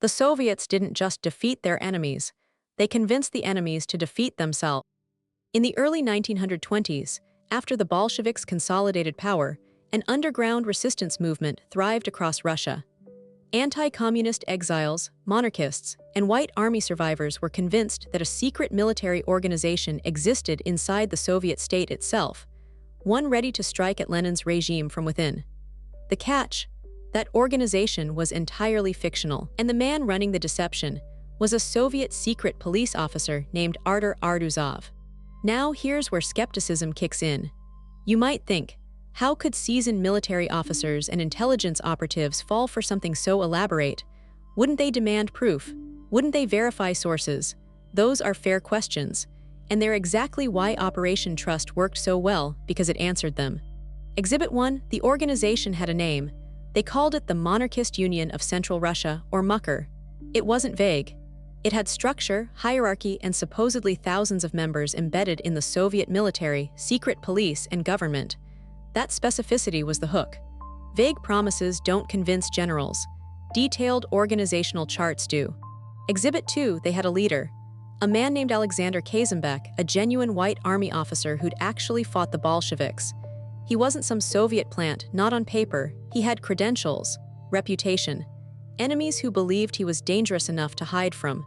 The Soviets didn't just defeat their enemies, they convinced the enemies to defeat themselves. In the early 1920s, after the Bolsheviks consolidated power, an underground resistance movement thrived across Russia. Anti-communist exiles, monarchists, and White Army survivors were convinced that a secret military organization existed inside the Soviet state itself, one ready to strike at Lenin's regime from within. The catch: that organization was entirely fictional, and the man running the deception was a Soviet secret police officer named Artur Arduzov. Now here's where skepticism kicks in. You might think, how could seasoned military officers and intelligence operatives fall for something so elaborate? Wouldn't they demand proof? Wouldn't they verify sources? Those are fair questions, and they're exactly why Operation Trust worked so well, because it answered them. Exhibit 1, the organization had a name. They called it the Monarchist Union of Central Russia, or MUCR. It wasn't vague. It had structure, hierarchy, and supposedly thousands of members embedded in the Soviet military, secret police, and government. That specificity was the hook. Vague promises don't convince generals. Detailed organizational charts do. Exhibit 2, they had a leader. A man named Alexander Kazembek, a genuine White Army officer who'd actually fought the Bolsheviks. He wasn't some Soviet plant, not on paper. He had credentials, reputation, enemies who believed he was dangerous enough to hide from.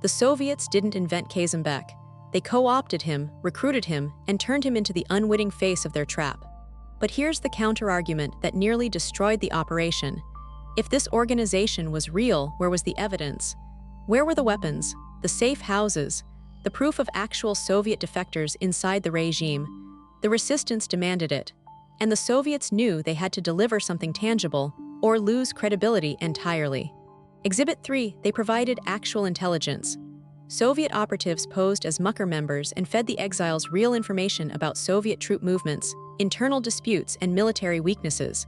The Soviets didn't invent Kazembek. They co-opted him, recruited him, and turned him into the unwitting face of their trap. But here's the counter-argument that nearly destroyed the operation. If this organization was real, where was the evidence? Where were the weapons, the safe houses, the proof of actual Soviet defectors inside the regime? The resistance demanded it, and the Soviets knew they had to deliver something tangible or lose credibility entirely. Exhibit 3, they provided actual intelligence. Soviet operatives posed as MUCR members and fed the exiles real information about Soviet troop movements, internal disputes, and military weaknesses.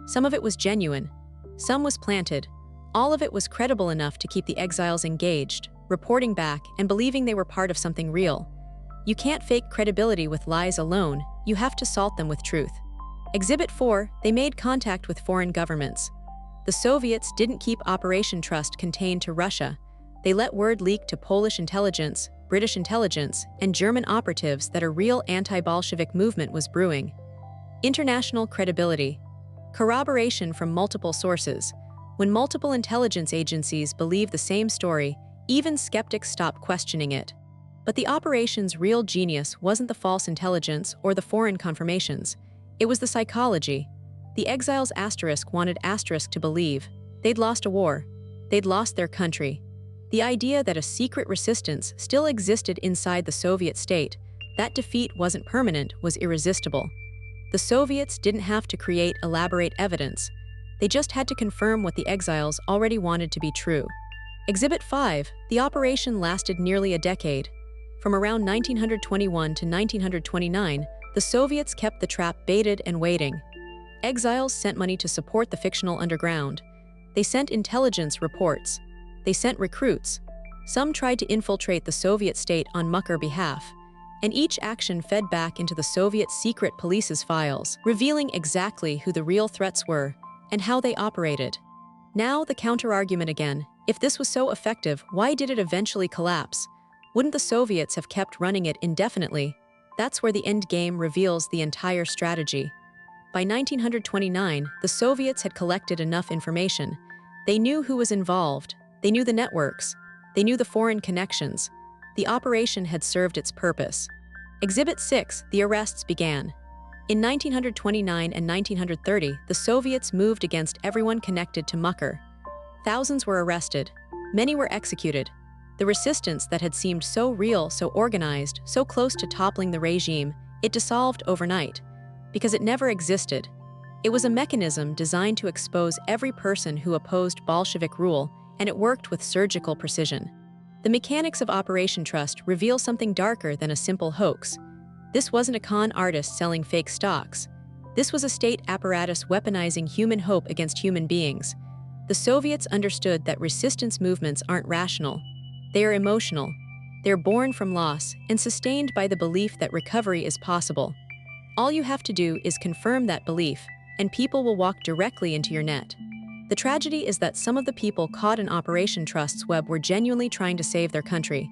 Some of it was genuine, some was planted. All of it was credible enough to keep the exiles engaged, reporting back, and believing they were part of something real. You can't fake credibility with lies alone, you have to salt them with truth. Exhibit 4, they made contact with foreign governments. The Soviets didn't keep Operation Trust contained to Russia. They let word leak to Polish intelligence, British intelligence, and German operatives that a real anti-Bolshevik movement was brewing. International credibility. Corroboration from multiple sources. When multiple intelligence agencies believe the same story, even skeptics stop questioning it. But the operation's real genius wasn't the false intelligence or the foreign confirmations. It was the psychology. The exiles wanted to believe. They'd lost a war. They'd lost their country. The idea that a secret resistance still existed inside the Soviet state, that defeat wasn't permanent, was irresistible. The Soviets didn't have to create elaborate evidence. They just had to confirm what the exiles already wanted to be true. Exhibit 5, the operation lasted nearly a decade. From around 1921 to 1929, the Soviets kept the trap baited and waiting. Exiles sent money to support the fictional underground. They sent intelligence reports. They sent recruits. Some tried to infiltrate the Soviet state on MUCR behalf, and each action fed back into the Soviet secret police's files, revealing exactly who the real threats were and how they operated. Now the counter-argument again. If this was so effective, why did it eventually collapse? Wouldn't the Soviets have kept running it indefinitely? That's where the end game reveals the entire strategy. By 1929, the Soviets had collected enough information. They knew who was involved. They knew the networks. They knew the foreign connections. The operation had served its purpose. Exhibit 6, the arrests began. In 1929 and 1930, the Soviets moved against everyone connected to MUCR. Thousands were arrested. Many were executed. The resistance that had seemed so real, so organized, so close to toppling the regime, it dissolved overnight, because it never existed. It was a mechanism designed to expose every person who opposed Bolshevik rule, and it worked with surgical precision. The mechanics of Operation Trust reveal something darker than a simple hoax. This wasn't a con artist selling fake stocks. This was a state apparatus weaponizing human hope against human beings. The Soviets understood that resistance movements aren't rational. They are emotional. They're born from loss and sustained by the belief that recovery is possible. All you have to do is confirm that belief, and people will walk directly into your net. The tragedy is that some of the people caught in Operation Trust's web were genuinely trying to save their country.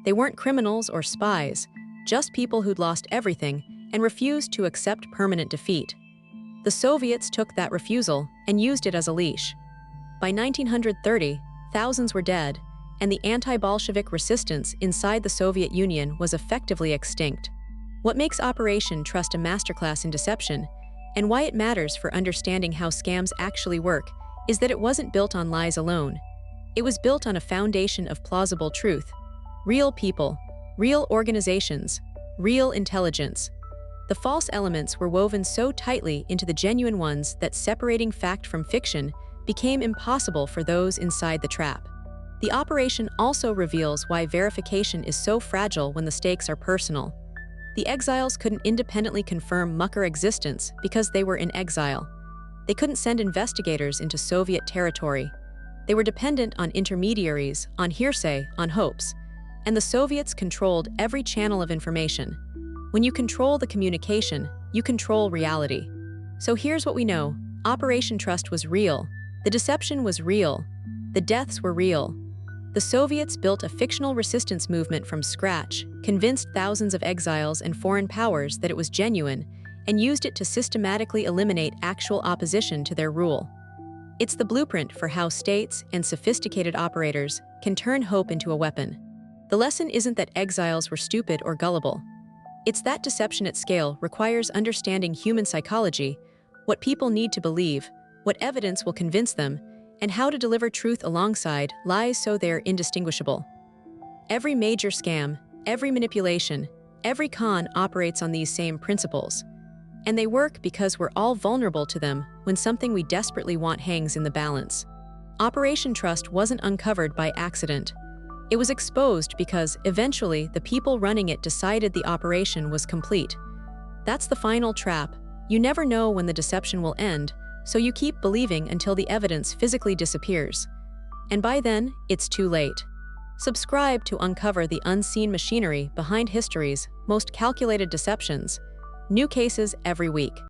They weren't criminals or spies, just people who'd lost everything and refused to accept permanent defeat. The Soviets took that refusal and used it as a leash. By 1930, thousands were dead, and the anti-Bolshevik resistance inside the Soviet Union was effectively extinct. What makes Operation Trust a masterclass in deception, and why it matters for understanding how scams actually work, is that it wasn't built on lies alone. It was built on a foundation of plausible truth. Real people, real organizations, real intelligence. The false elements were woven so tightly into the genuine ones that separating fact from fiction became impossible for those inside the trap. The operation also reveals why verification is so fragile when the stakes are personal. The exiles couldn't independently confirm MUCR existence because they were in exile. They couldn't send investigators into Soviet territory. They were dependent on intermediaries, on hearsay, on hopes. And the Soviets controlled every channel of information. When you control the communication, you control reality. So here's what we know. Operation Trust was real. The deception was real. The deaths were real. The Soviets built a fictional resistance movement from scratch, convinced thousands of exiles and foreign powers that it was genuine, and used it to systematically eliminate actual opposition to their rule. It's the blueprint for how states and sophisticated operators can turn hope into a weapon. The lesson isn't that exiles were stupid or gullible. It's that deception at scale requires understanding human psychology, what people need to believe, what evidence will convince them, and how to deliver truth alongside lies so they're indistinguishable. Every major scam, every manipulation, every con operates on these same principles. And they work because we're all vulnerable to them when something we desperately want hangs in the balance. Operation Trust wasn't uncovered by accident. It was exposed because, eventually, the people running it decided the operation was complete. That's the final trap. You never know when the deception will end, so you keep believing until the evidence physically disappears. And by then, it's too late. Subscribe to uncover the unseen machinery behind history's most calculated deceptions. New cases every week.